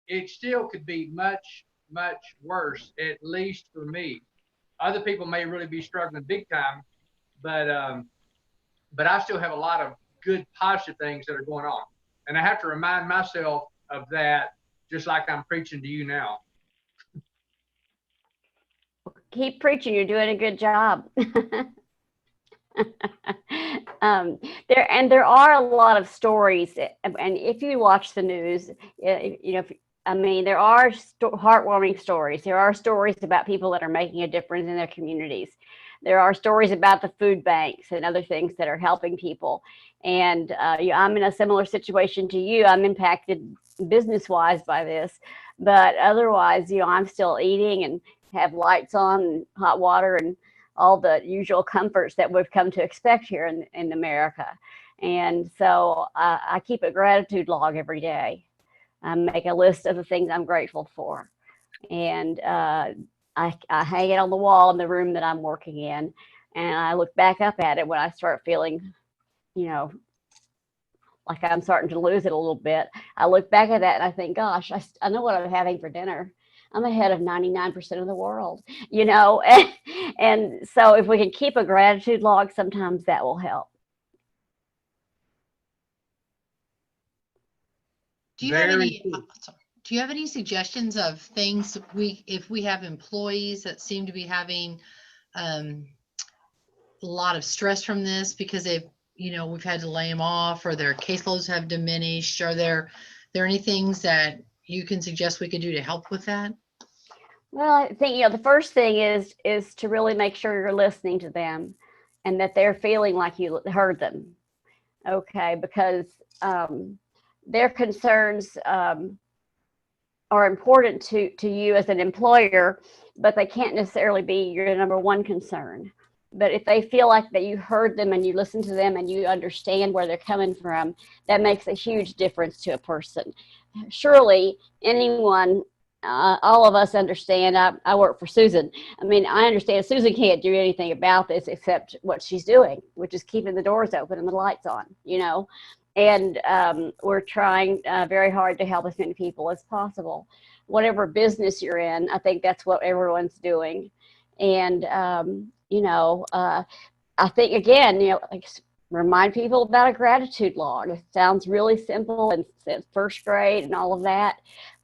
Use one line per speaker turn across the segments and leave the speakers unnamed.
it still could be much, much worse, at least for me. Other people may really be struggling big time, but I still have a lot of good, positive things that are going on, and I have to remind myself of that, just like I'm preaching to you now.
Keep preaching. You're doing a good job. um, there are a lot of stories, and if you watch the news, I mean, there are heartwarming stories. There are stories about people that are making a difference in their communities. There are stories about the food banks and other things that are helping people. And I'm in a similar situation to you. I'm impacted business-wise by this, but otherwise, I'm still eating and have lights on and hot water and all the usual comforts that we've come to expect here in America. And so I keep a gratitude log every day. I make a list of the things I'm grateful for. And I hang it on the wall in the room that I'm working in. And I look back up at it when I start feeling, you know, like I'm starting to lose it a little bit. I look back at that and I think, gosh, I know what I'm having for dinner. I'm ahead of 99% of the world, and so if we can keep a gratitude log, sometimes that will help.
Do you have
Very
any,
cool.
do you have any suggestions of things if we have employees that seem to be having a lot of stress from this because we've had to lay them off or their caseloads have diminished? Are there any things that you can suggest we could do to help with that?
Well, I think, the first thing is to really make sure you're listening to them and that they're feeling like you heard them. Okay, because their concerns are important to you as an employer, but they can't necessarily be your number one concern. But if they feel like that you heard them and you listen to them and you understand where they're coming from, that makes a huge difference to a person. Surely anyone, all of us understand. I work for Susan. I mean, I understand Susan can't do anything about this except what she's doing, which is keeping the doors open and the lights on, and we're trying very hard to help as many people as possible. Whatever business you're in, I think that's what everyone's doing. And, I think, again, like, remind people about a gratitude log. It sounds really simple and it's first grade and all of that.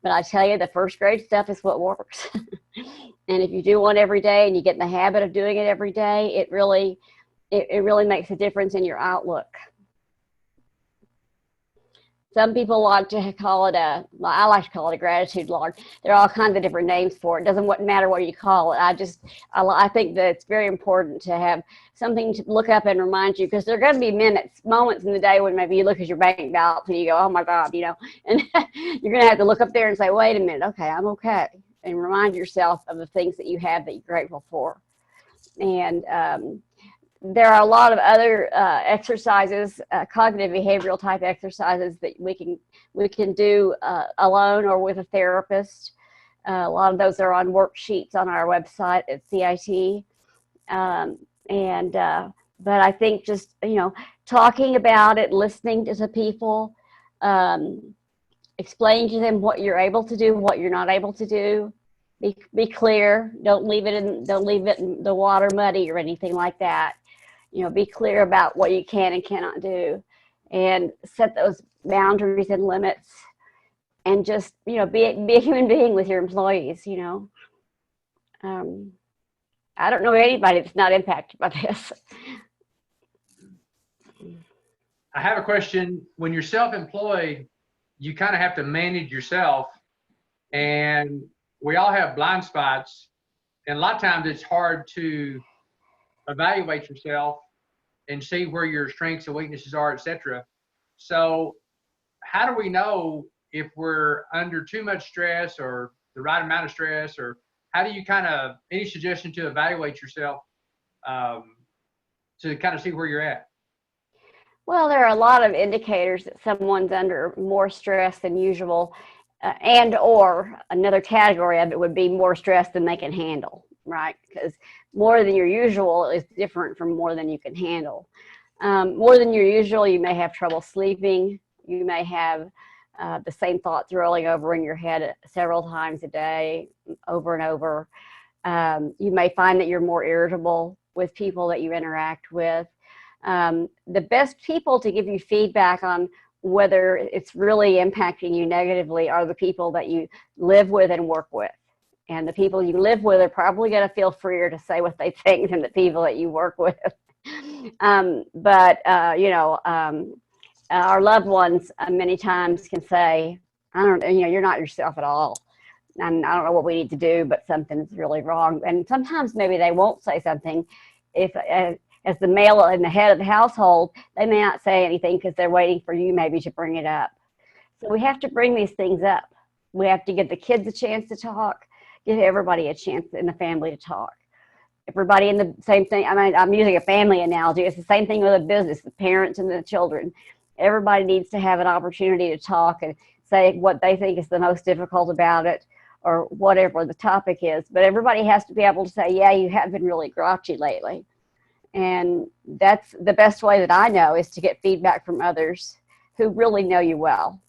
But I tell you, the first grade stuff is what works. And if you do one every day and you get in the habit of doing it every day, it really makes a difference in your outlook. Some people like to call it I like to call it a gratitude log. There are all kinds of different names for it. It doesn't matter what you call it. I think that it's very important to have something to look up and remind you, because there are going to be moments in the day when maybe you look at your bank balance and you go, oh my God, and you're going to have to look up there and say, wait a minute, okay, I'm okay. And remind yourself of the things that you have that you're grateful for. And there are a lot of other exercises, cognitive behavioral type exercises that we can do alone or with a therapist. A lot of those are on worksheets on our website at CIT. But I think just, talking about it, listening to people, explaining to them what you're able to do, what you're not able to do. Be clear. Don't leave it in the water muddy or anything like that. Be clear about what you can and cannot do, and set those boundaries and limits, and just, be a human being with your employees. I don't know anybody that's not impacted by this.
I have a question. When you're self-employed, you kind of have to manage yourself, and we all have blind spots, and a lot of times it's hard to evaluate yourself and see where your strengths and weaknesses are, etc. So how do we know if we're under too much stress or the right amount of stress, or how do you any suggestion to evaluate yourself to kind of see where you're at?
Well, there are a lot of indicators that someone's under more stress than usual, and or another category of it would be more stress than they can handle, right? Because more than your usual is different from more than you can handle. More than your usual, you may have trouble sleeping. You may have the same thoughts rolling over in your head several times a day, over and over. You may find that you're more irritable with people that you interact with. The best people to give you feedback on whether it's really impacting you negatively are the people that you live with and work with. And the people you live with are probably going to feel freer to say what they think than the people that you work with. Our loved ones many times can say, you're not yourself at all. And I don't know what we need to do, but something's really wrong. And sometimes maybe they won't say something. If as the male and the head of the household, they may not say anything because they're waiting for you maybe to bring it up. So we have to bring these things up. We have to give the kids a chance to talk, give everybody a chance in the family to talk. Everybody in the same thing. I mean, I'm using a family analogy. It's the same thing with a business, the parents and the children. Everybody needs to have an opportunity to talk and say what they think is the most difficult about it, or whatever the topic is. But everybody has to be able to say, yeah, you have been really grouchy lately. And that's the best way that I know, is to get feedback from others who really know you well.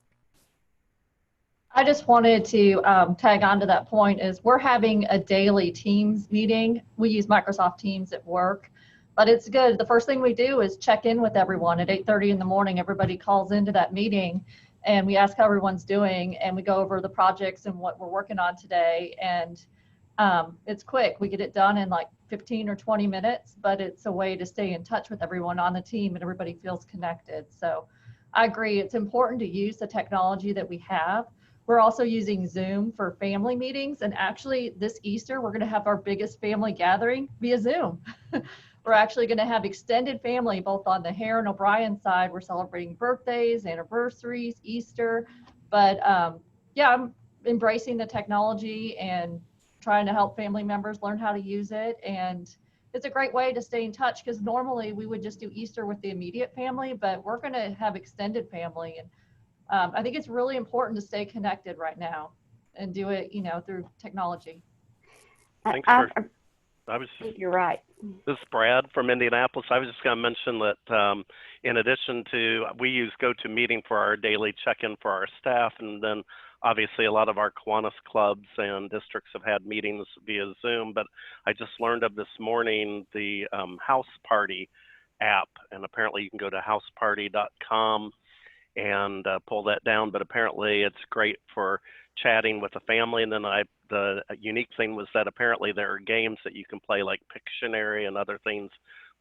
I just wanted to tag on to that point. Is we're having a daily Teams meeting. We use Microsoft Teams at work, but it's good. The first thing we do is check in with everyone at 8:30 in the morning. Everybody calls into that meeting and we ask how everyone's doing, and we go over the projects and what we're working on today. And it's quick. We get it done in like 15 or 20 minutes, but it's a way to stay in touch with everyone on the team and everybody feels connected. So I agree. It's important to use the technology that we have. We're also using Zoom for family meetings. And actually this Easter, we're going to have our biggest family gathering via Zoom. We're actually going to have extended family, both on the Hare and O'Brien side. We're celebrating birthdays, anniversaries, Easter. But yeah, I'm embracing the technology and trying to help family members learn how to use it. And it's a great way to stay in touch, because normally we would just do Easter with the immediate family, but we're going to have extended family. And I think it's really important to stay connected right now and do it, through technology.
You're right.
This is Brad from Indianapolis. I was just going to mention that in addition to, we use GoToMeeting for our daily check-in for our staff, and then obviously a lot of our Kiwanis clubs and districts have had meetings via Zoom, but I just learned of this morning the House Party app, and apparently you can go to houseparty.com and pull that down, but apparently it's great for chatting with the family. And then the unique thing was that apparently there are games that you can play, like Pictionary and other things,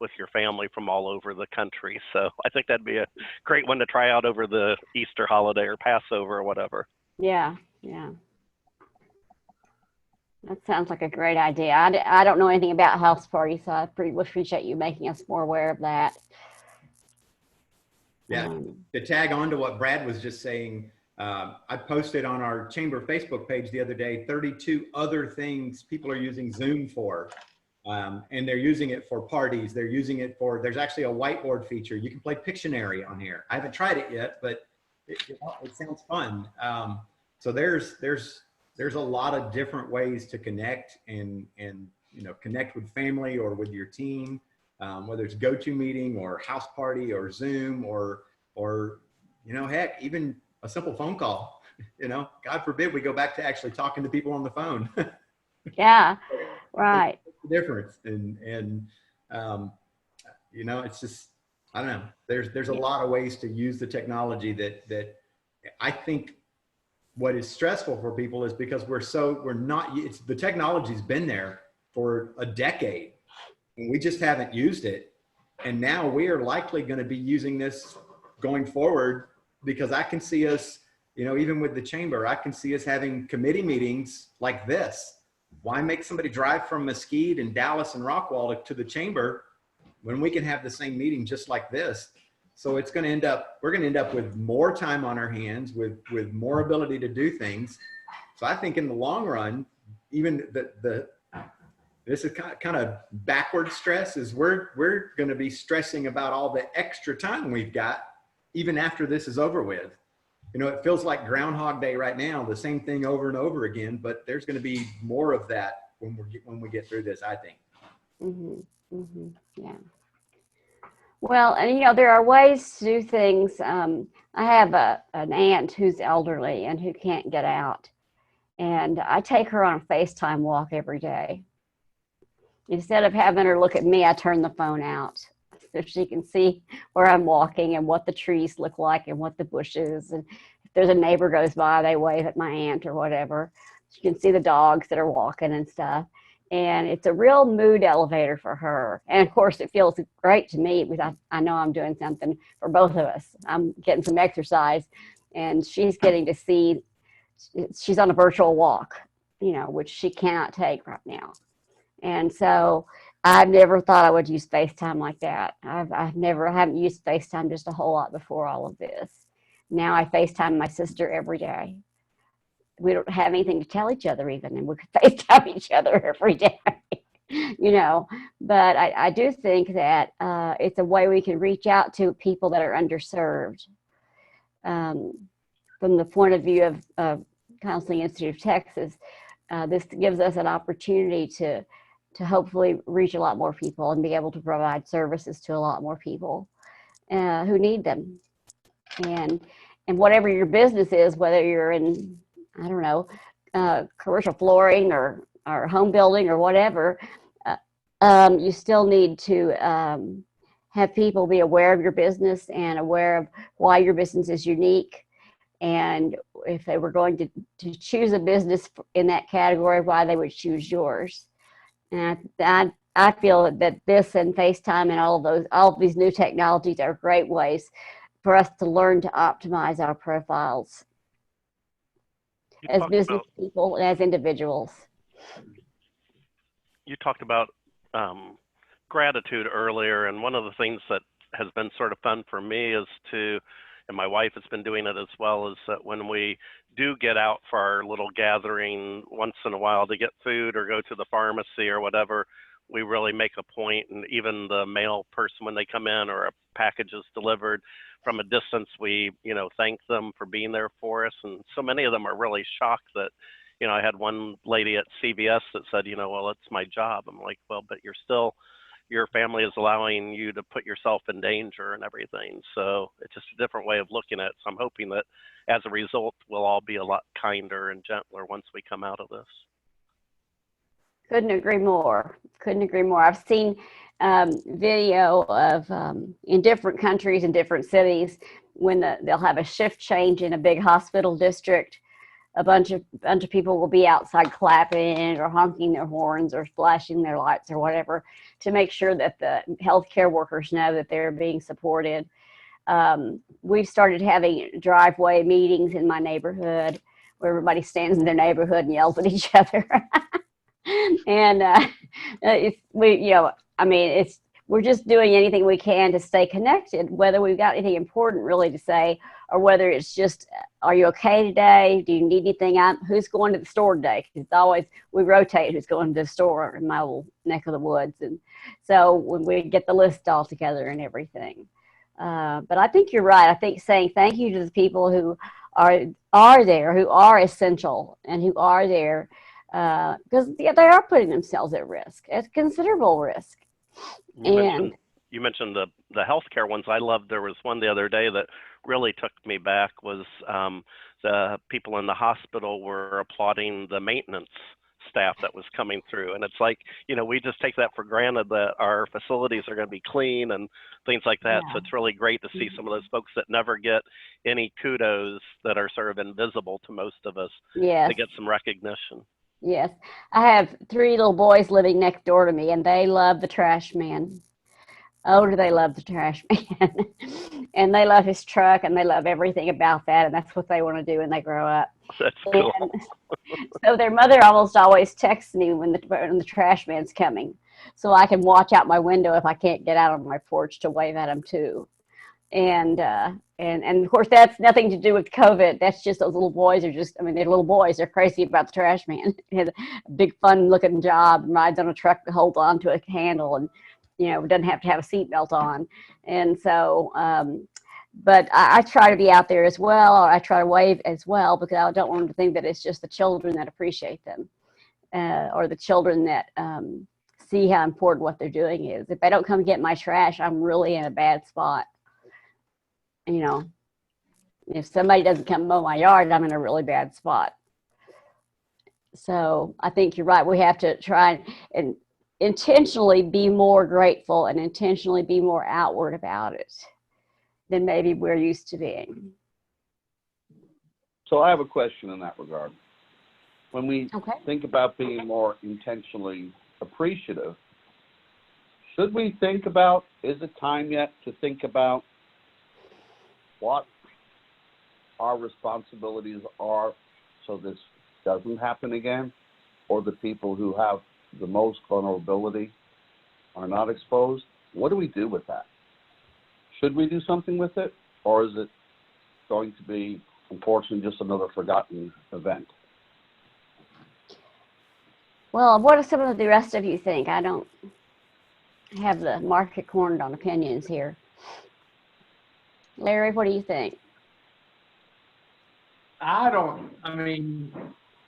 with your family from all over the country. So I think that'd be a great one to try out over the Easter holiday or Passover or whatever.
Yeah. That sounds like a great idea. I don't know anything about House Party, so I appreciate you making us more aware of that.
Yeah, to tag on to what Brad was just saying, I posted on our chamber Facebook page the other day 32 other things people are using Zoom for. And they're using it for parties. They're using it for, there's actually a whiteboard feature. You can play Pictionary on here. I haven't tried it yet, but it sounds fun. So there's a lot of different ways to connect and connect with family or with your team, whether it's GoToMeeting or House Party or Zoom or heck, even a simple phone call. God forbid we go back to actually talking to people on the phone.
Yeah, right.
Difference and it's just, I don't know, there's a lot of ways to use the technology that I think what is stressful for people is because the technology's been there for a decade and we just haven't used it, and now we are likely going to be using this going forward, because I can see us, even with the chamber, I can see us having committee meetings like this. Why make somebody drive from Mesquite and Dallas and Rockwall to the chamber when we can have the same meeting just like this? So we're going to end up with more time on our hands, with more ability to do things. So I think in the long run, even this is kind of backward stress, is we're going to be stressing about all the extra time we've got even after this is over with. It feels like Groundhog Day right now, the same thing over and over again, but there's going to be more of that when we get through this, I think.
Yeah. Well, and there are ways to do things. I have an aunt who's elderly and who can't get out, and I take her on a FaceTime walk every day. Instead of having her look at me, I turn the phone out so she can see where I'm walking and what the trees look like and what the bushes. And if there's a neighbor goes by, they wave at my aunt or whatever. She can see the dogs that are walking and stuff. And it's a real mood elevator for her. And of course, it feels great to me because I know I'm doing something for both of us. I'm getting some exercise, and she's getting to see, she's on a virtual walk, which she cannot take right now. And so I've never thought I would use FaceTime like that. I haven't used FaceTime just a whole lot before all of this. Now I FaceTime my sister every day. We don't have anything to tell each other even, and we could FaceTime each other every day, But I do think that it's a way we can reach out to people that are underserved. From the point of view of Counseling Institute of Texas, this gives us an opportunity to hopefully reach a lot more people and be able to provide services to a lot more people who need them. And whatever your business is, whether you're in, I don't know, commercial flooring or home building or whatever, you still need to have people be aware of your business and aware of why your business is unique. And if they were going to choose a business in that category, why they would choose yours. And I feel that this and FaceTime and all of these new technologies are great ways for us to learn to optimize our profiles as business people and as individuals.
You talked about gratitude earlier, and one of the things that has been sort of fun for me is and my wife has been doing it as well, is that when we do get out for our little gathering once in a while to get food or go to the pharmacy or whatever, we really make a point, and even the mail person when they come in or a package is delivered from a distance, we thank them for being there for us. And so many of them are really shocked that, I had one lady at CVS that said, well, it's my job. I'm like, well, but your family is allowing you to put yourself in danger and everything. So it's just a different way of looking at it. So I'm hoping that as a result, we'll all be a lot kinder and gentler once we come out of this.
Couldn't agree more. I've seen video of in different countries and different cities when they'll have a shift change in a big hospital district. A bunch of people will be outside clapping or honking their horns or flashing their lights or whatever to make sure that the healthcare workers know that they're being supported. We've started having driveway meetings in my neighborhood where everybody stands in their neighborhood and yells at each other. And we're just doing anything we can to stay connected, whether we've got anything important really to say, or whether it's just, are you okay today? Do you need anything? Who's going to the store today? Because it's always, we rotate who's going to the store in my little neck of the woods. And so when we get the list all together and everything. But I think you're right. I think saying thank you to the people who are there, who are essential and who are there, because they are putting themselves at risk, at considerable risk.
You mentioned the healthcare ones. I loved, there was one the other day that really took me back, was the people in the hospital were applauding the maintenance staff that was coming through. And it's like, we just take that for granted that our facilities are going to be clean and things like that. Yeah. So it's really great to see some of those folks that never get any kudos, that are sort of invisible to most of us,
yes,
to get some recognition.
Yes. I have 3 little boys living next door to me, and they love the trash man. Oh, do they love the trash man. And they love his truck, and they love everything about that, and that's what they want to do when they grow up.
That's cool.
So their mother almost always texts me when the trash man's coming, so I can watch out my window if I can't get out on my porch to wave at him too. And of course, that's nothing to do with COVID. That's just those little boys are just, they're little boys. They're crazy about the trash man. He has a big fun looking job, rides on a truck to hold on to a handle, and, doesn't have to have a seatbelt on. And so, but I try to be out there as well, or I try to wave as well, because I don't want them to think that it's just the children that appreciate them, or the children that see how important what they're doing is. If they don't come get my trash, I'm really in a bad spot. You know, if somebody doesn't come mow my yard, I'm in a really bad spot. So I think you're right. We have to try and intentionally be more grateful and intentionally be more outward about it than maybe we're used to being.
So I have a question in that regard. When we
Okay.
think about being more intentionally appreciative, should we think about, is it time yet to think about what our responsibilities are so this doesn't happen again, or the people who have the most vulnerability are not exposed? What do we do with that? Should we do something with it, or is it going to be, unfortunately, just another forgotten event?
Well, what do some of the rest of you think? I don't have the market cornered on opinions here. Larry, what do you think?
I mean,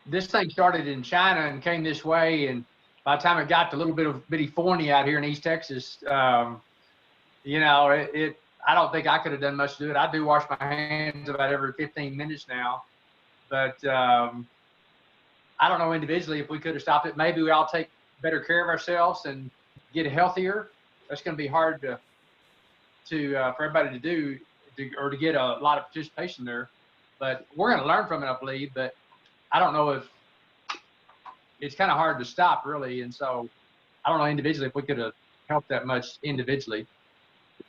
this thing started in China and came this way, and by the time it got to a little bit of bitty Forney out here in East Texas, you know, I don't think I could have done much to do it. I do wash my hands about every 15 minutes now, but I don't know individually if we could have stopped it. Maybe we all take better care of ourselves and get healthier. That's going to be hard for everybody to do, or to get a lot of participation there. But we're going to learn from it, I believe. But I don't know if it's kind of hard to stop, really. And so I don't know individually if we could have helped that much individually.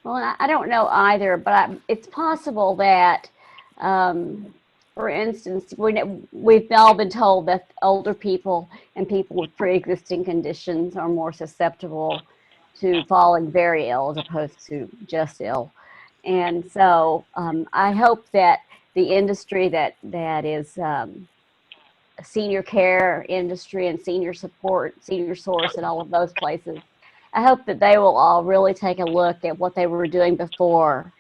Well, I don't know either, but it's possible that, for instance, we've all been told that older people and people with pre-existing conditions are more susceptible to falling very ill as opposed to just ill. And so I hope that the industry that is a senior care industry and senior support, Senior Source and all of those places, I hope that they will all really take a look at what they were doing before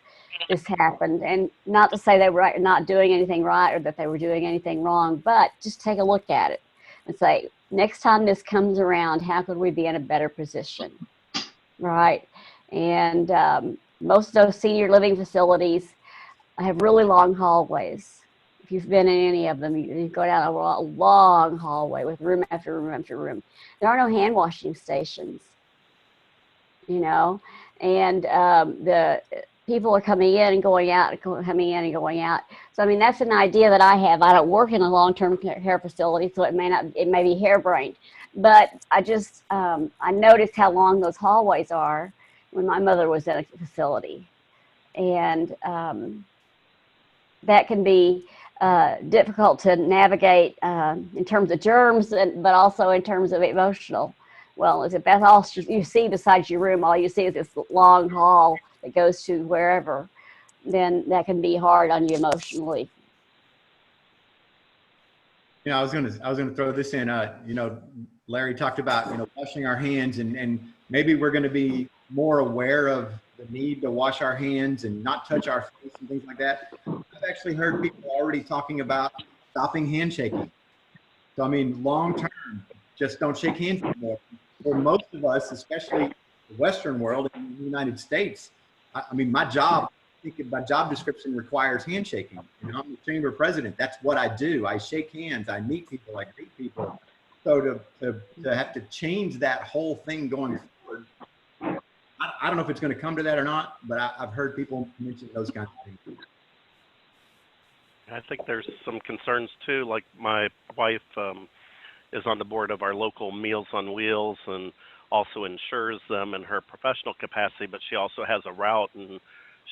this happened. And not to say they were not doing anything right or that they were doing anything wrong, but just take a look at it and say, next time this comes around, how could we be in a better position, right? And most of those senior living facilities have really long hallways. If you've been in any of them, you go down a long hallway with room after room after room. There are no hand washing stations, you know, and the people are coming in and going out, coming in and going out. So, I mean, that's an idea that I have. I don't work in a long-term care facility, so it may be harebrained. But I just, I noticed how long those hallways are when my mother was in a facility. And that can be difficult to navigate in terms of germs, but also in terms of emotional wellness. If that's all you see besides your room, all you see is this long hall that goes to wherever, then that can be hard on you emotionally.
You know, I was gonna throw this in. You know, Larry talked about, you know, washing our hands, and maybe we're going to be more aware of the need to wash our hands and not touch our face and things like that. I've actually heard people already talking about stopping handshaking. So, I mean, long term, just don't shake hands anymore. For most of us, especially the Western world in the United States, I mean, my job description requires handshaking. You know, I'm the chamber president. That's what I do. I shake hands. I meet people. I greet people. So to have to change that whole thing going forward, I don't know if it's going to come to that or not, but I've heard people mention those kinds of things.
I think there's some concerns too. Like my wife is on the board of our local Meals on Wheels and also insures them in her professional capacity, but she also has a route, and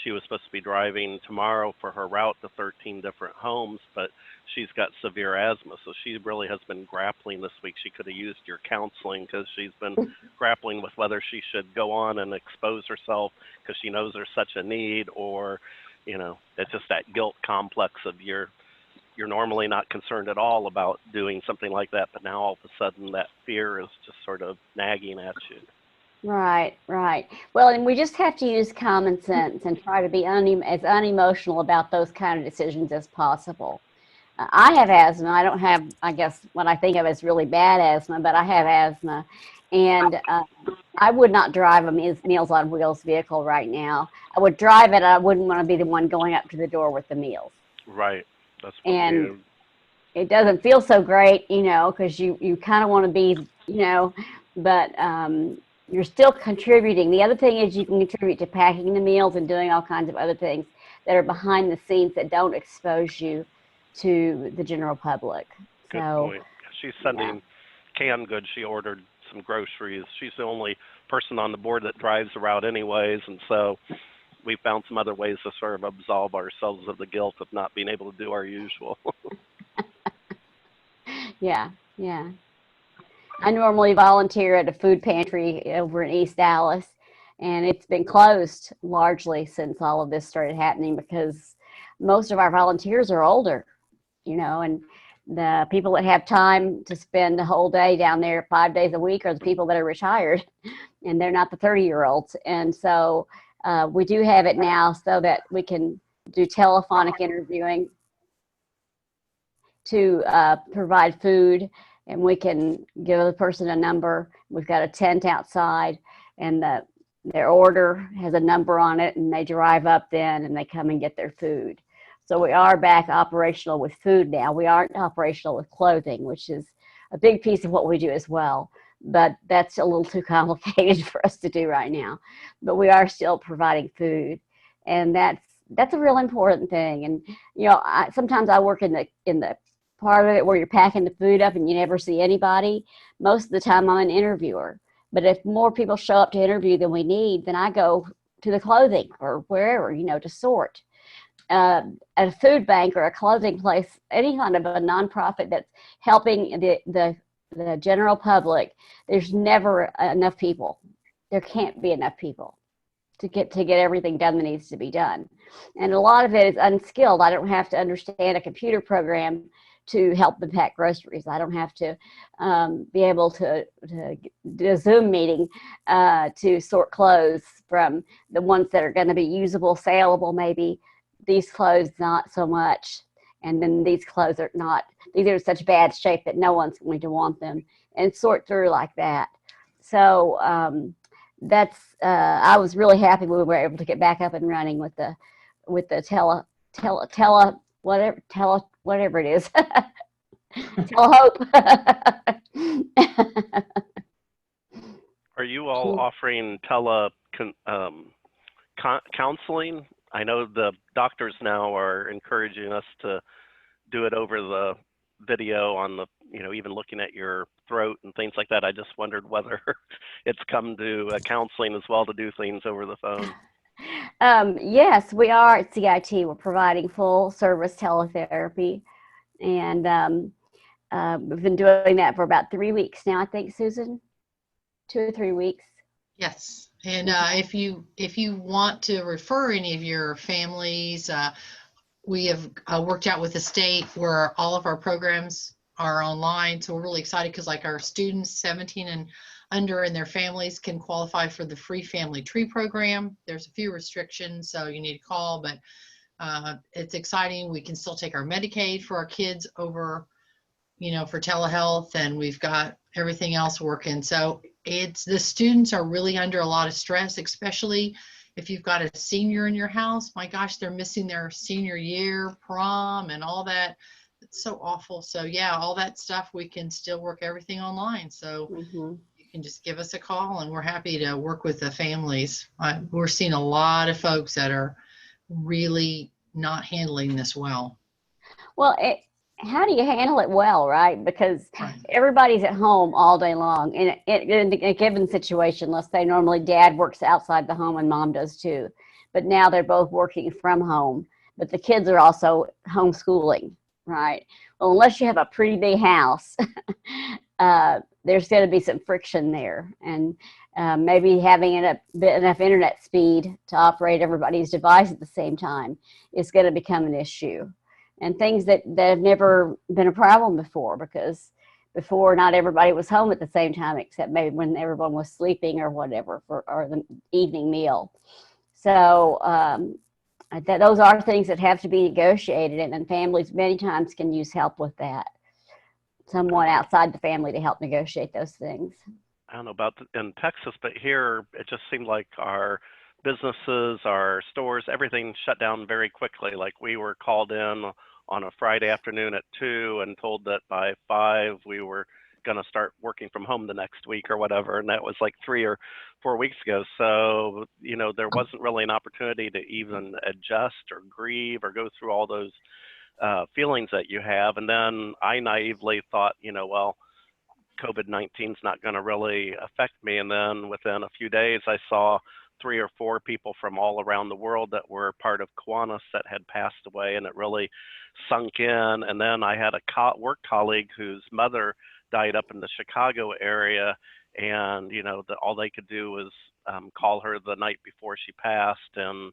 she was supposed to be driving tomorrow for her route to 13 different homes, but she's got severe asthma, so she really has been grappling this week. She could have used your counseling because she's been grappling with whether she should go on and expose herself because she knows there's such a need, or, you know, it's just that guilt complex of you're normally not concerned at all about doing something like that, but now all of a sudden that fear is just sort of nagging at you.
Right, right. Well, and we just have to use common sense and try to be as unemotional about those kind of decisions as possible. I have asthma. I don't have, I guess, what I think of as really bad asthma, but I have asthma. And I would not drive a Meals on Wheels vehicle right now. I would drive it. I wouldn't want to be the one going up to the door with the meals.
Right. That's what
And it doesn't feel so great, because you kind of want to be, but you're still contributing. The other thing is you can contribute to packing the meals and doing all kinds of other things that are behind the scenes that don't expose you to the general public.
Good point. She's sending canned goods. She ordered some groceries. She's the only person on the board that drives the route anyways, and so we found some other ways to sort of absolve ourselves of the guilt of not being able to do our usual.
Yeah. I normally volunteer at a food pantry over in East Dallas, and it's been closed largely since all of this started happening because most of our volunteers are older, and the people that have time to spend the whole day down there 5 days a week are the people that are retired, and they're not the 30-year-olds. And so we do have it now so that we can do telephonic interviewing to provide food, and we can give the person a number. We've got a tent outside, and their order has a number on it, and they drive up then and they come and get their food. So we are back operational with food now. We aren't operational with clothing, which is a big piece of what we do as well. But that's a little too complicated for us to do right now. But we are still providing food, and that's a real important thing. And sometimes I work in the part of it where you're packing the food up and you never see anybody. Most of the time I'm an interviewer. But if more people show up to interview than we need, then I go to the clothing or wherever, to sort. At a food bank or a clothing place, any kind of a nonprofit that's helping the general public, there's never enough people. There can't be enough people to get everything done that needs to be done. And a lot of it is unskilled. I don't have to understand a computer program to help them pack groceries. I don't have to be able to do a Zoom meeting to sort clothes from the ones that are going to be usable, saleable, maybe. These clothes, not so much. And then these clothes are not, these are in such bad shape that no one's going to want them, and sort through like that. So I was really happy we were able to get back up and running with the whatever it is. Telehope.
Are you all offering counseling? I know the doctors now are encouraging us to do it over the video on the, even looking at your throat and things like that. I just wondered whether it's come to counseling as well to do things over the phone.
Yes, we are at CIT. We're providing full service teletherapy, and we've been doing that for about 3 weeks now, I think, Susan, 2 or 3 weeks.
Yes. And if you want to refer any of your families, we have worked out with the state where all of our programs are online. So we're really excited because our students 17 and under and their families can qualify for the free family tree program. There's a few restrictions, so you need to call, but it's exciting. We can still take our Medicaid for our kids over, for telehealth, and we've got everything else working. So the students are really under a lot of stress, especially if you've got a senior in your house. My gosh, they're missing their senior year, prom, and all that. It's so awful. So yeah, all that stuff, we can still work everything online. So you can just give us a call, and we're happy to work with the families. We're seeing a lot of folks that are really not handling this well.
Well, how do you handle it well, right? Because everybody's at home all day long. In a given situation, let's say normally dad works outside the home and mom does too. But now they're both working from home, but the kids are also homeschooling, right? Well, unless you have a pretty big house, there's going to be some friction there. And maybe having enough internet speed to operate everybody's device at the same time is going to become an issue. And things that have never been a problem before, because before not everybody was home at the same time, except maybe when everyone was sleeping or whatever, or the evening meal. So those are things that have to be negotiated, and families many times can use help with that. Someone outside the family to help negotiate those things.
I don't know about in Texas, but here it just seemed like our businesses, our stores, everything shut down very quickly. Like we were called in on a Friday afternoon at 2 and told that by 5 we were going to start working from home the next week or whatever. And that was like 3 or 4 weeks ago. So, you know, there wasn't really an opportunity to even adjust or grieve or go through all those feelings that you have. And then I naively thought, you know, well, COVID-19 is not going to really affect me. And then within a few days, I saw 3 or 4 people from all around the world that were part of Kiwanis that had passed away, and it really sunk in. And then I had a work colleague whose mother died up in the Chicago area, and you know, all they could do was call her the night before she passed and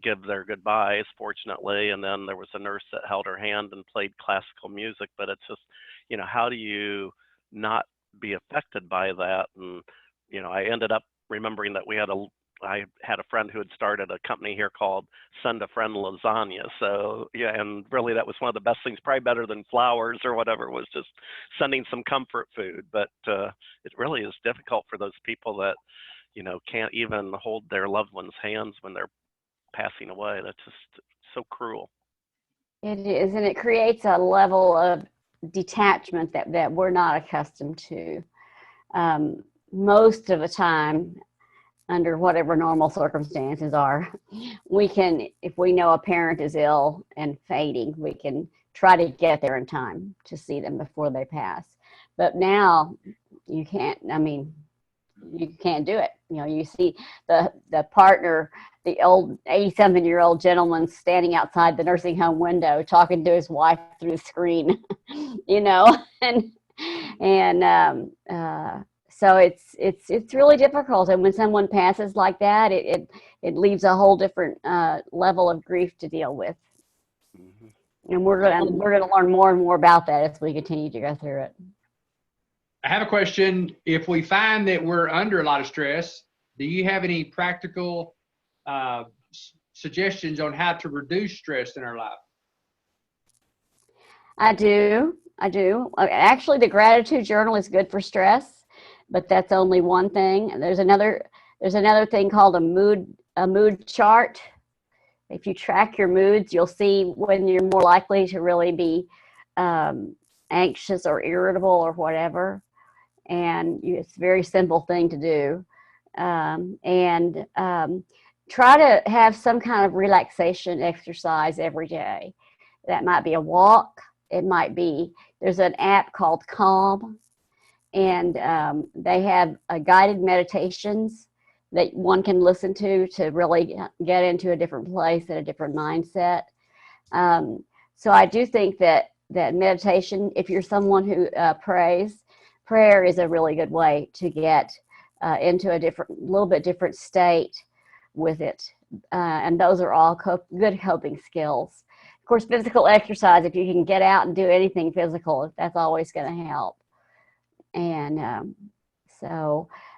give their goodbyes, fortunately. And then there was a nurse that held her hand and played classical music. But it's just, you know, how do you not be affected by that? And you know, I ended up remembering that I had a friend who had started a company here called Send a Friend Lasagna. So yeah, and really that was one of the best things, probably better than flowers or whatever, was just sending some comfort food. But it really is difficult for those people that, you know, can't even hold their loved ones' hands when they're passing away. That's just so cruel.
It is, and it creates a level of detachment that we're not accustomed to. Most of the time, under whatever normal circumstances are, we can, if we know a parent is ill and fading, we can try to get there in time to see them before they pass. But now you can't, I mean, you can't do it. You know, you see the partner, the old 87-year-old gentleman standing outside the nursing home window talking to his wife through the screen, you know, so it's really difficult. And when someone passes like that, it leaves a whole different level of grief to deal with. Mm-hmm. And we're gonna learn more and more about that as we continue to go through it.
I have a question. If we find that we're under a lot of stress, do you have any practical suggestions on how to reduce stress in our life?
I do. Actually, the gratitude journal is good for stress, but that's only one thing. And there's another thing called a mood chart. If you track your moods, you'll see when you're more likely to really be anxious or irritable or whatever. And it's a very simple thing to do. Try to have some kind of relaxation exercise every day. That might be a walk. It might be, there's an app called Calm, and they have guided meditations that one can listen to really get into a different place and a different mindset. So I do think that meditation, if you're someone who prays, prayer is a really good way to get into a little bit different state with it. And those are all good coping skills. Of course, physical exercise, if you can get out and do anything physical, that's always going to help. And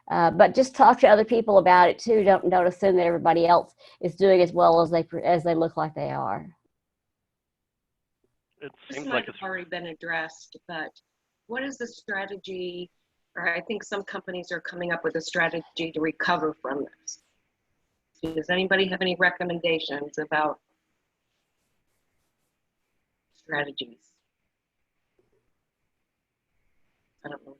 but just talk to other people about it too. Don't assume that everybody else is doing as well as they look like they are.
It
This
seems
might
like
have
it's
already been addressed, but what is the strategy, or I think some companies are coming up with a strategy to recover from this. Does anybody have any recommendations about strategies? I don't know.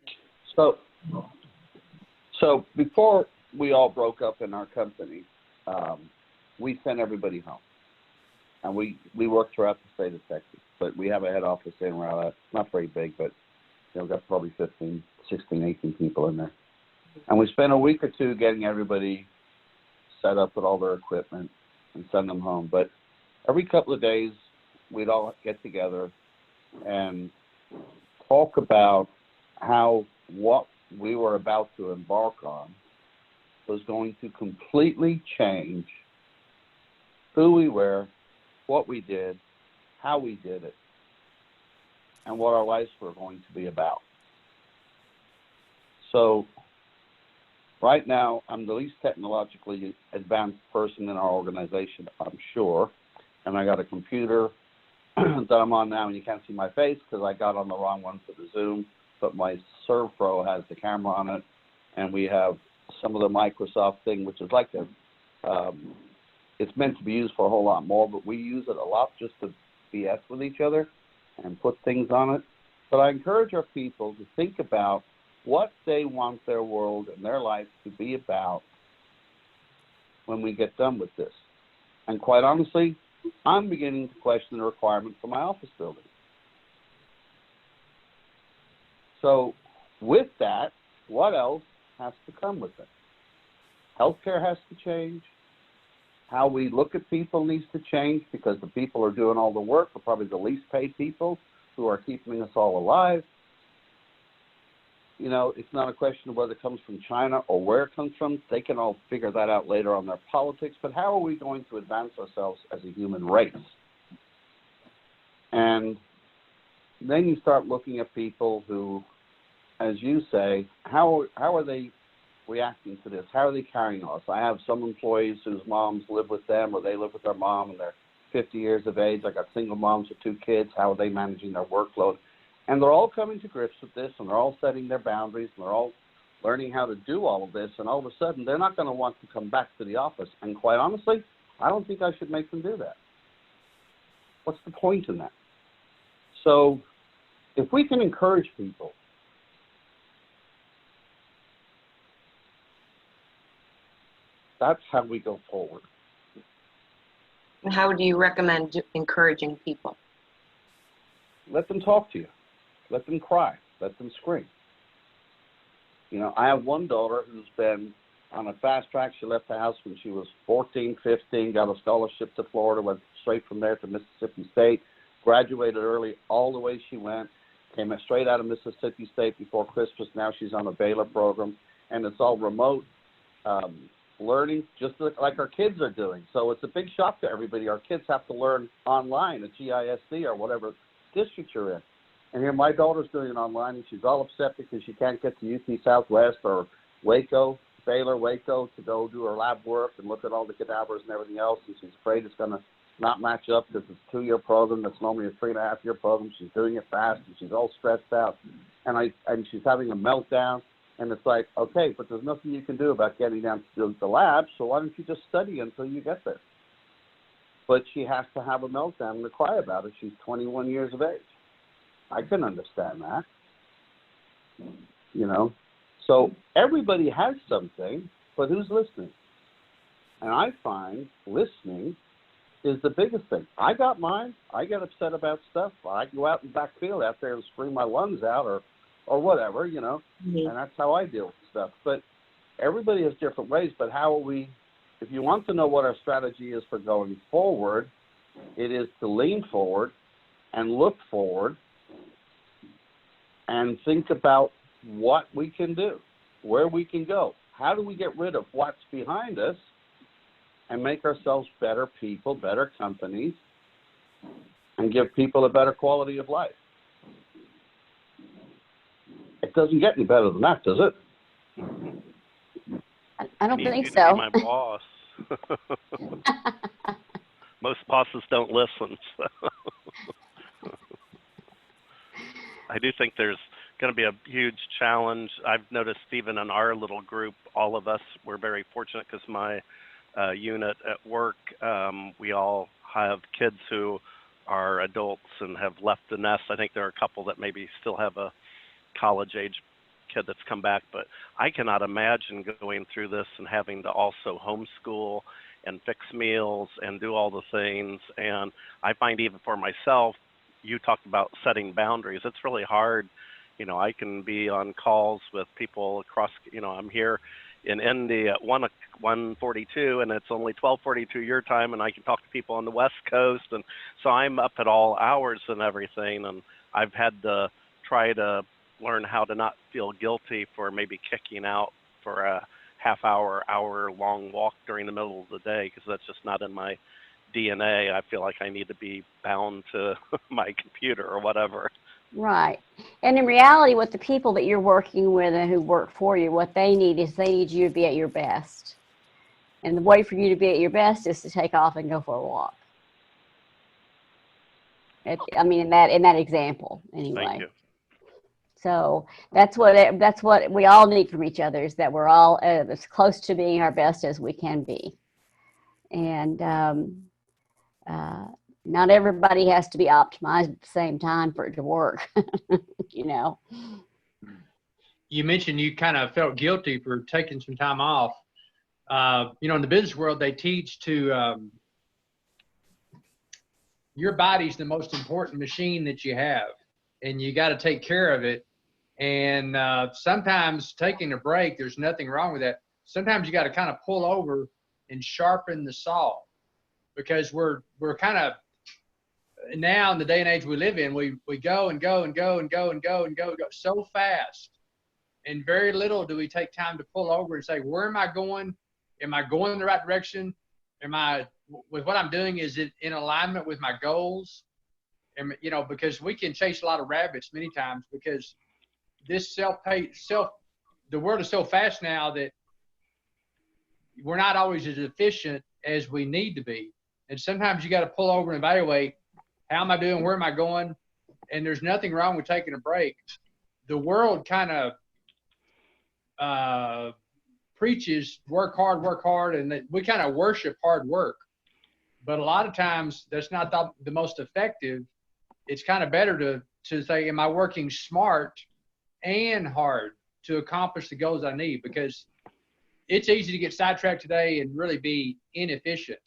So before we all broke up in our company, we sent everybody home. And we work throughout the state of Texas, but we have a head office in Raleigh. It's not very big, but we've got probably 15, 16, 18 people in there. And we spent a week or two getting everybody set up with all their equipment and send them home. But every couple of days, we'd all get together and talk about how what we were about to embark on was going to completely change who we were, what we did, how we did it, and what our lives were going to be about. So right now, I'm the least technologically advanced person in our organization, I'm sure. And I got a computer that I'm on now, and you can't see my face because I got on the wrong one for the Zoom, but my Serve Pro has the camera on it. and we have some of the Microsoft thing, which is like it's meant to be used for a whole lot more, but we use it a lot just to BS with each other and put things on it. But I encourage our people to think about what they want their world and their life to be about when we get done with this. And quite honestly, I'm beginning to question the requirement for my office building. So with that, what else has to come with it? Healthcare has to change. How we look at people needs to change, because the people who are doing all the work are probably the least paid people who are keeping us all alive. You know, it's not a question of whether it comes from China or where it comes from. They can all figure that out later on their politics. But how are we going to advance ourselves as a human race? And then you start looking at people who, as you say, how are they reacting to this? How are they carrying on? I have some employees whose moms live with them, or they live with their mom, and they're 50 years of age. I got single moms with 2 kids. How are they managing their workload? And they're all coming to grips with this, and they're all setting their boundaries, and they're all learning how to do all of this, and all of a sudden they're not going to want to come back to the office. And quite honestly, I don't think I should make them do that. What's the point in that? So if we can encourage people that's how we go forward.
And how do you recommend encouraging people?
Let them talk to you. Let them cry. Let them scream. You know, I have one daughter who's been on a fast track. She left the house when she was 14, 15, got a scholarship to Florida, went straight from there to Mississippi State, graduated early all the way she went, came straight out of Mississippi State before Christmas. Now she's on a Baylor program, and it's all remote learning, just like our kids are doing. So it's a big shock to everybody. Our kids have to learn online at GISD or whatever district you're in. And here my daughter's doing it online, and she's all upset because she can't get to UT Southwest or Waco, Baylor, Waco, to go do her lab work and look at all the cadavers and everything else, and she's afraid it's going to not match up because it's a 2-year program that's normally a 3.5-year program. She's doing it fast, and she's all stressed out. And she's having a meltdown. And it's like, okay, but there's nothing you can do about getting down to the lab, so why don't you just study until you get there? But she has to have a meltdown and to cry about it. She's 21 years of age. I can understand that. You know? So everybody has something, but who's listening? And I find listening is the biggest thing. I got mine. I get upset about stuff. I can go out in the backfield out there and scream my lungs out or whatever, you know, and that's how I deal with stuff. But everybody has different ways, but how are we, if you want to know what our strategy is for going forward, it is to lean forward and look forward and think about what we can do, where we can go. How do we get rid of what's behind us and make ourselves better people, better companies, and give people a better quality of life? It doesn't get any better than that, does it?
I don't
You need
think
to
so.
be my boss. Most bosses don't listen. So. I do think there's going to be a huge challenge. I've noticed even in our little group, all of us, we're very fortunate because my unit at work, we all have kids who are adults and have left the nest. I think there are a couple that maybe still have a college-age kid that's come back, but I cannot imagine going through this and having to also homeschool and fix meals and do all the things. And I find even for myself, you talked about setting boundaries. It's really hard. You know, I can be on calls with people across, you know, I'm here in Indy at 1:42 and it's only 12:42 your time, and I can talk to people on the West Coast. And so I'm up at all hours and everything. And I've had to try to learn how to not feel guilty for maybe kicking out for a hour-long walk during the middle of the day, because that's just not in my DNA. I feel like I need to be bound to my computer or whatever.
Right. And in reality, what the people that you're working with and who work for you, what they need is they need you to be at your best. And the way for you to be at your best is to take off and go for a walk. I mean, in that example, anyway.
Thank you.
So that's what we all need from each other, is that we're all as close to being our best as we can be. And not everybody has to be optimized at the same time for it to work, you know.
You mentioned you kind of felt guilty for taking some time off. In the business world, they teach your body's the most important machine that you have, and you got to take care of it. And sometimes taking a break, there's nothing wrong with that. Sometimes you got to kind of pull over and sharpen the saw, because we're kind of, now in the day and age we live in, we go and go and go and go and go and go so fast, and very little do we take time to pull over and say, where am I going? Am I going in the right direction? Am I, with what I'm doing, is it in alignment with my goals? And, because we can chase a lot of rabbits many times, because this the world is so fast now that we're not always as efficient as we need to be. And sometimes you got to pull over and evaluate, how am I doing? Where am I going? And there's nothing wrong with taking a break. The world kind of preaches work hard, and that we kind of worship hard work. But a lot of times that's not the most effective. It's kind of better to say, am I working smart and hard to accomplish the goals I need? Because it's easy to get sidetracked today and really be inefficient.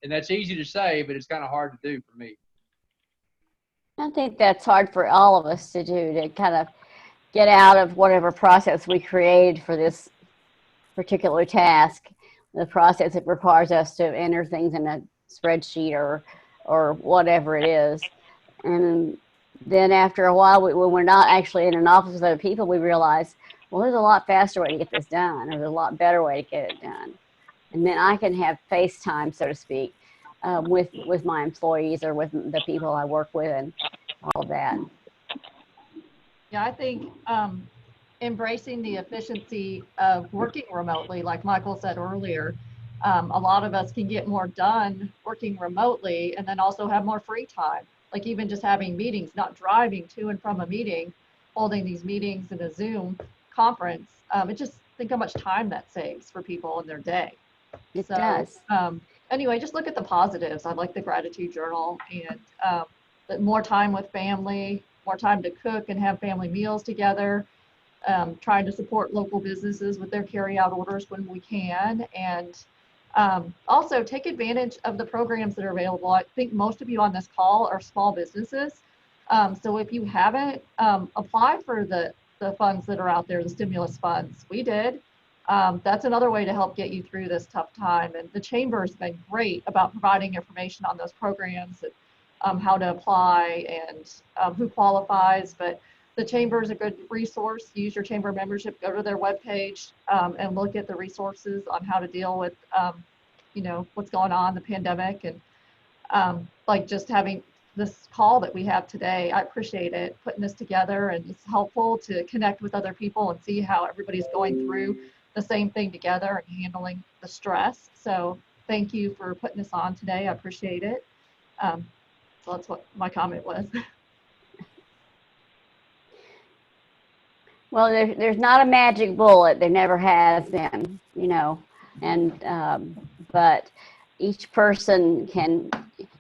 And that's easy to say, but it's kind of hard to do for me.
I think that's hard for all of us to do, to kind of get out of whatever process we created for this particular task, the process that requires us to enter things in a spreadsheet or whatever it is. And then after a while, when we're not actually in an office with other people, we realize, well, there's a lot faster way to get this done, or there's a lot better way to get it done. And then I can have face time, so to speak, with my employees or with the people I work with and all that.
Yeah, I think embracing the efficiency of working remotely, like Michael said earlier, a lot of us can get more done working remotely, and then also have more free time. Like even just having meetings, not driving to and from a meeting, holding these meetings in a Zoom conference. It just, think how much time that saves for people in their day.
It does.
Anyway, just look at the positives. I like the gratitude journal, and more time with family, more time to cook and have family meals together, trying to support local businesses with their carry-out orders when we can, and also take advantage of the programs that are available. I think most of you on this call are small businesses. So if you haven't, apply for the funds that are out there, the stimulus funds. We did. That's another way to help get you through this tough time. And the Chamber's been great about providing information on those programs, and how to apply and who qualifies. But the Chamber is a good resource. Use your Chamber membership, go to their webpage, and look at the resources on how to deal with, what's going on, the pandemic. And like just having this call that we have today, I appreciate it, putting this together, and it's helpful to connect with other people and see how everybody's going through the same thing together and handling the stress. So thank you for putting this on today. I appreciate it. So that's what my comment was.
Well, there's not a magic bullet. There never has been, and but each person can.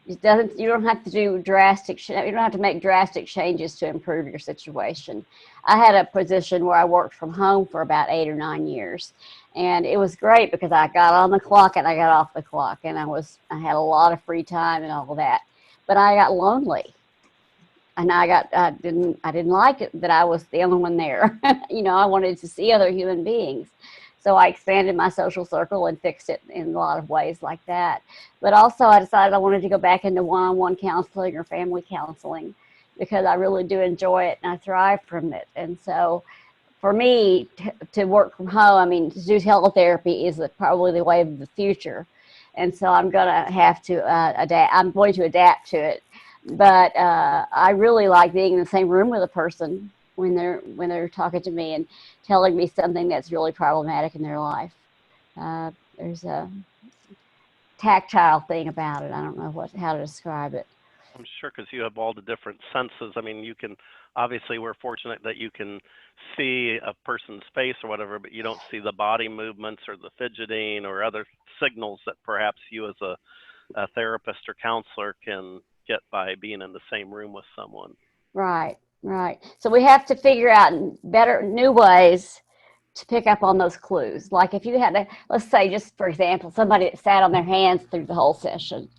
You don't have to do drastic. You don't have to make drastic changes to improve your situation. I had a position where I worked from home for about 8 or 9 years, and it was great because I got on the clock and I got off the clock, and I had a lot of free time and all that. But I got lonely. And I didn't like it that I was the only one there. I wanted to see other human beings. So I expanded my social circle and fixed it in a lot of ways like that. But also I decided I wanted to go back into one-on-one counseling or family counseling, because I really do enjoy it and I thrive from it. And so for me to work from home, to do teletherapy is probably the way of the future. And so I'm going to have to adapt. I'm going to adapt to it. But I really like being in the same room with a person when they're talking to me and telling me something that's really problematic in their life. There's a tactile thing about it. I don't know how to describe it.
I'm sure because you have all the different senses. I mean, you can, obviously we're fortunate that you can see a person's face or whatever, but you don't see the body movements or the fidgeting or other signals that perhaps you as a therapist or counselor can get by being in the same room with someone.
Right, right. So we have to figure out better, new ways to pick up on those clues. Like if you had to, let's say, just for example, somebody that sat on their hands through the whole session.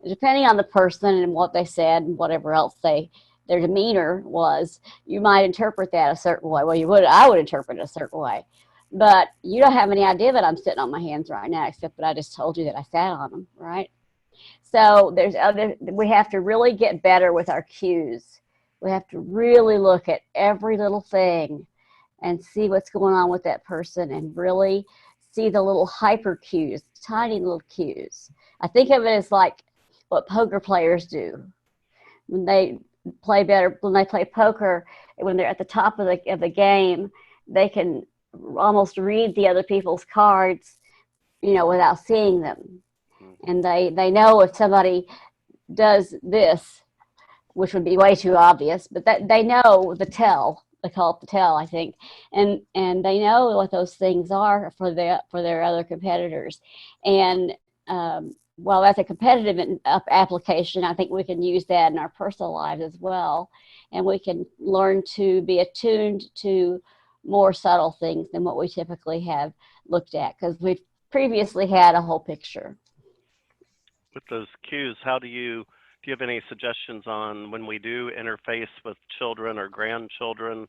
Depending on the person and what they said and whatever else their demeanor was, you might interpret that a certain way. Well, I would interpret it a certain way. But you don't have any idea that I'm sitting on my hands right now, except that I just told you that I sat on them, right? So we have to really get better with our cues. We have to really look at every little thing and see what's going on with that person and really see the little hyper cues, tiny little cues. I think of it as like what poker players do when they play poker. When they're at the top of the game, they can almost read the other people's cards, without seeing them, and they know if somebody does this, which would be way too obvious, but that they know the tell. They call it the tell, I think, and they know what those things are for their other competitors, and well, that's a competitive application. I think we can use that in our personal lives as well. And we can learn to be attuned to more subtle things than what we typically have looked at, because we've previously had a whole picture.
With those cues, do you have any suggestions on when we do interface with children or grandchildren,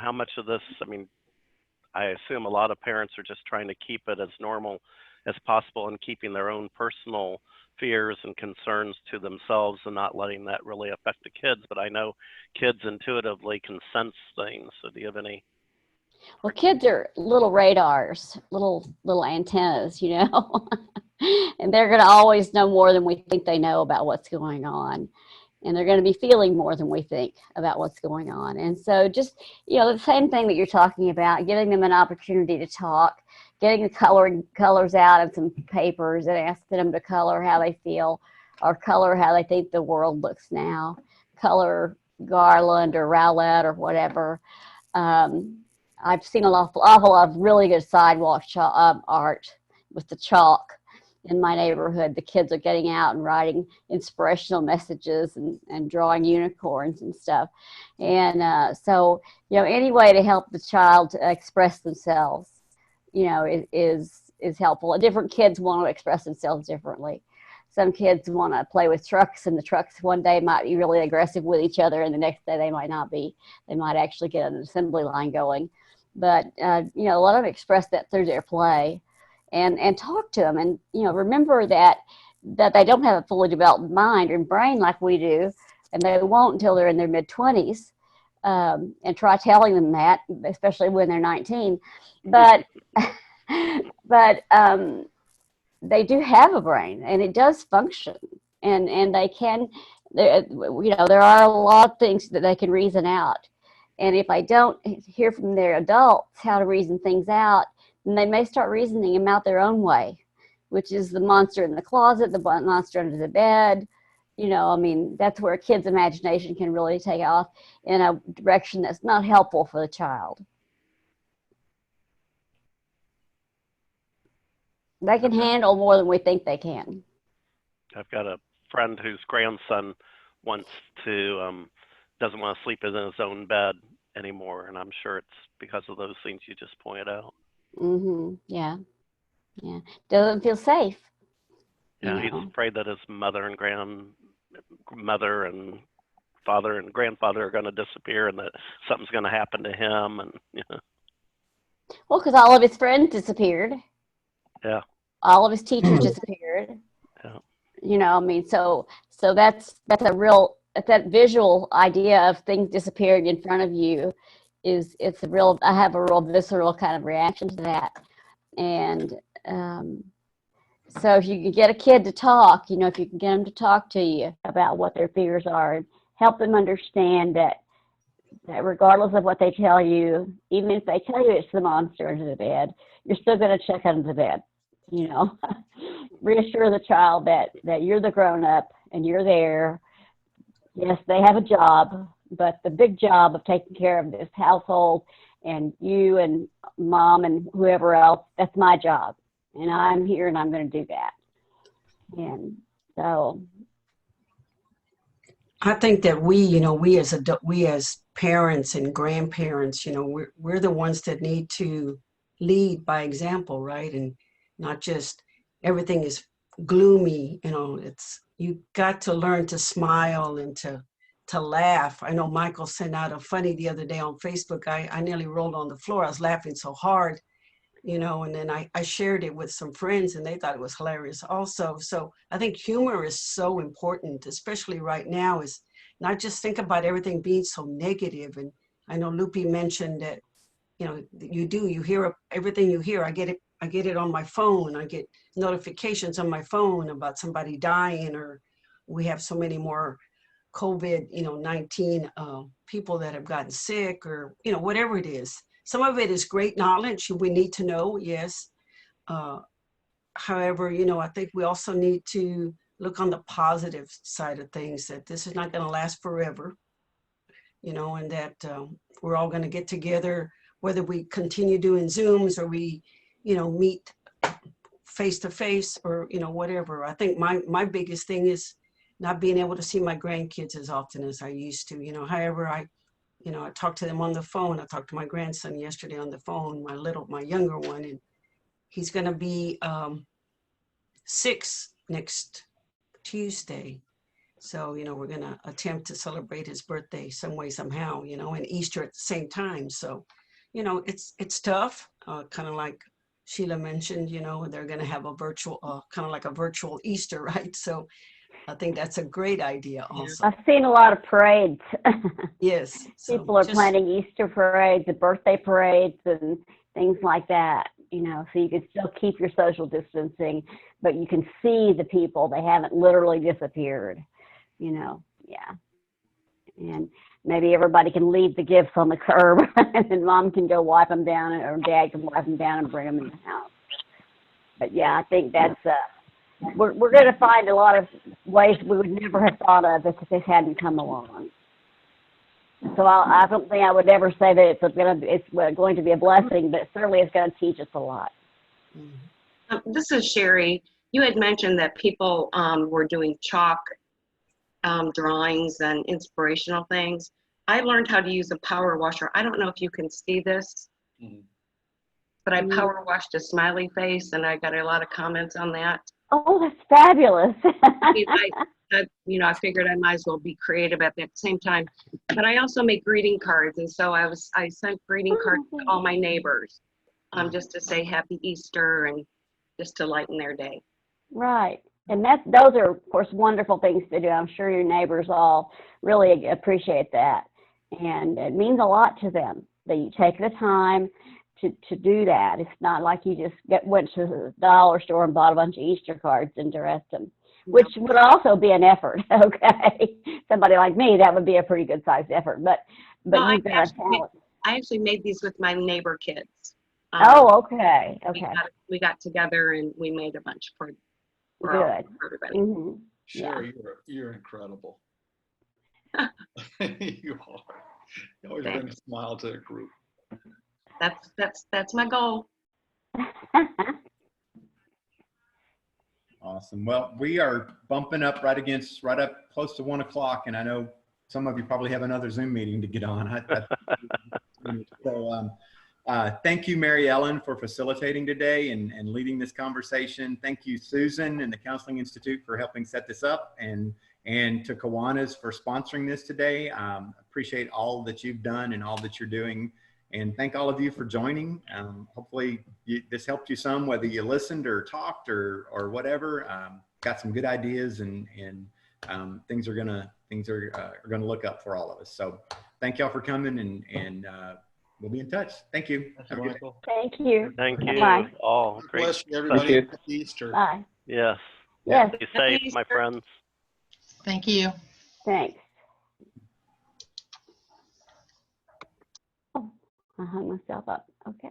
how much of this, I mean, I assume a lot of parents are just trying to keep it as normal as possible and keeping their own personal fears and concerns to themselves and not letting that really affect the kids. But I know kids intuitively can sense things. So do you have any?
Well, kids are little radars, little antennas, and they're going to always know more than we think they know about what's going on. And they're going to be feeling more than we think about what's going on. And so just, the same thing that you're talking about, giving them an opportunity to talk, getting the colors out of some papers and asking them to color how they feel or color how they think the world looks now, color Garland or Rowlett or whatever. I've seen an awful lot of really good sidewalk art with the chalk in my neighborhood. The kids are getting out and writing inspirational messages and drawing unicorns and stuff. And so, any way to help the child to express themselves, is helpful. Different kids want to express themselves differently. Some kids want to play with trucks, and the trucks one day might be really aggressive with each other, and the next day they might not be. They might actually get an assembly line going. But, let them express that through their play. And talk to them, and remember that they don't have a fully developed mind and brain like we do, and they won't until they're in their mid-20s. And try telling them that, especially when they're 19. But they do have a brain, and it does function, and they can. There are a lot of things that they can reason out, and if I don't hear from their adults how to reason things out, and they may start reasoning them out their own way, which is the monster in the closet, the monster under the bed. That's where a kid's imagination can really take off in a direction that's not helpful for the child. They can handle more than we think they can.
I've got a friend whose grandson doesn't want to sleep in his own bed anymore, and I'm sure it's because of those things you just pointed out.
Yeah. Doesn't feel safe.
Yeah, he's afraid that his mother and grandmother and father and grandfather are going to disappear, and that something's going to happen to him. And
well, because all of his friends disappeared.
Yeah.
All of his teachers disappeared.
Yeah.
So that's that visual idea of things disappearing in front of you I have a real visceral kind of reaction to that. And so if you can get a kid to talk, if you can get them to talk to you about what their fears are, and help them understand that regardless of what they tell you, even if they tell you it's the monster under the bed, you're still going to check under the bed. Reassure the child that you're the grown up and you're there. Yes, they have a job, but the big job of taking care of this household and you and mom and whoever else, that's my job. And I'm here and I'm going to do that. And so
I think that we as parents and grandparents, we're the ones that need to lead by example, right? And not just everything is gloomy. You got to learn to smile and to laugh. I know Michael sent out a funny the other day on Facebook. I nearly rolled on the floor. I was laughing so hard, and then I shared it with some friends and they thought it was hilarious also. So I think humor is so important, especially right now, is not just think about everything being so negative. And I know Lupe mentioned that, you hear everything you hear. I get it on my phone. I get notifications on my phone about somebody dying, or we have so many more COVID-19 people that have gotten sick, or whatever it is. Some of it is great knowledge we need to know, yes. However, I think we also need to look on the positive side of things, that this is not going to last forever, and that we're all going to get together, whether we continue doing Zooms or we, meet face to face, or, whatever. I think my biggest thing is not being able to see my grandkids as often as I used to. However, I talk to them on the phone. I talked to my grandson yesterday on the phone, my younger one, and he's going to be 6 next Tuesday. So, we're going to attempt to celebrate his birthday some way, somehow, and Easter at the same time. So, it's tough, kind of like Sheila mentioned, they're going to have a virtual, kind of like a virtual Easter, right? So I think that's a great idea also.
I've seen a lot of parades.
Yes. So
people are planning Easter parades, and birthday parades, and things like that. So you can still keep your social distancing, but you can see the people. They haven't literally disappeared. Yeah. And maybe everybody can leave the gifts on the curb, and then mom can go wipe them down, or dad can wipe them down and bring them in the house. But yeah, I think that's we're going to find a lot of ways we would never have thought of if this hadn't come along. So I don't think I would ever say that it's going to be a blessing, but certainly it's going to teach us a lot.
This is Sherry. You had mentioned that people were doing chalk drawings and inspirational things. I learned how to use a power washer. I don't know if you can see this, but I power washed a smiley face, and I got a lot of comments on that.
Oh, that's fabulous.
I figured I might as well be creative at the same time. But I also make greeting cards, and so I sent greeting cards to all my neighbors, just to say Happy Easter and just to lighten their day.
Right. And those are, of course, wonderful things to do. I'm sure your neighbors all really appreciate that. And it means a lot to them that you take the time to do that. It's not like you just went to the dollar store and bought a bunch of Easter cards and dressed them, which would also be an effort. Okay. Somebody like me, that would be a pretty good sized effort. But you've got a talent.
I actually made these with my neighbor kids.
Okay.
We got together and we made a bunch for everybody.
Mm-hmm.
Sherry, you're incredible. You are. You always bring a smile to a group.
That's my goal.
Awesome. Well, we are bumping up right up close to 1 o'clock, and I know some of you probably have another Zoom meeting to get on. So thank you, Mary Ellen, for facilitating today and leading this conversation. Thank you, Susan and the Counseling Institute, for helping set this up, and to Kiwanis for sponsoring this today. Appreciate all that you've done and all that you're doing. And thank all of you for joining. Hopefully this helped you some, whether you listened or talked or whatever. Got some good ideas, and things are gonna look up for all of us. So thank y'all for coming, and we'll be in touch. Thank you.
Thank you, Michael.
Thank you.
Thank you
Bye.
all. Great.
Bless you, everybody. Happy Easter.
Bye.
Yes.
Yes.
Be safe, my friends.
Thank you.
Thanks. I hung myself up. Okay.